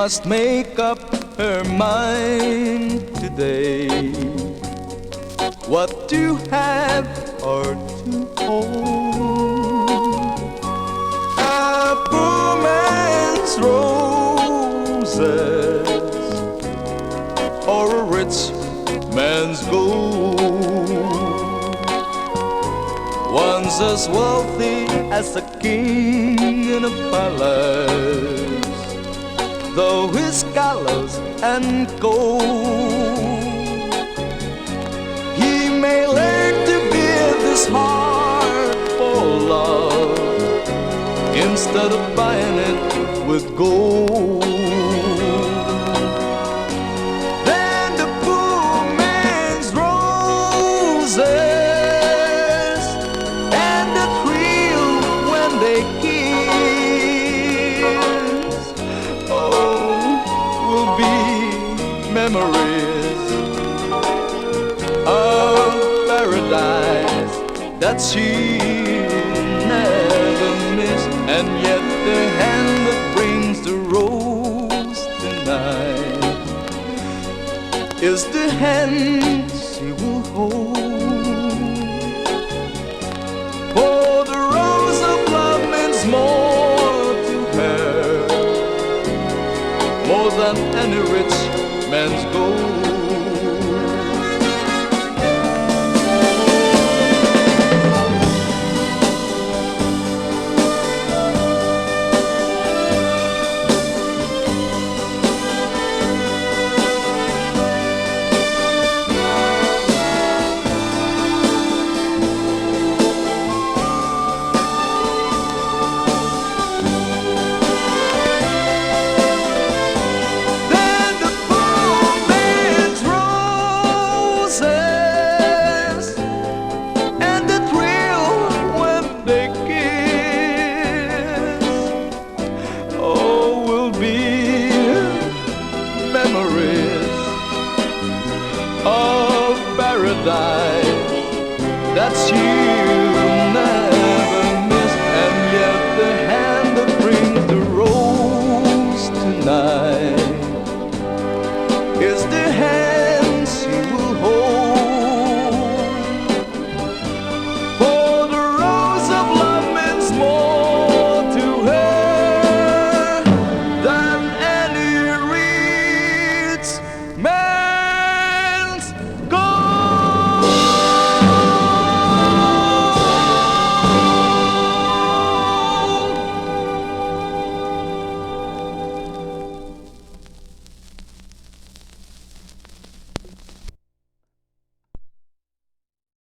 must make up her mind today what to have or to hold. A poor man's roses or a rich man's gold. One's as wealthy as a king in a palace, though his gallows and gold. He may learn to give his heart for love instead of buying it with gold. Then the poor man's roses and the thrill when they kiss, will be memories of paradise that she'll never miss. And yet the hand that brings the rose tonight is the hand she will hold. For the rose of love means more to her, more than any rich man's gold. Memories of paradise that's you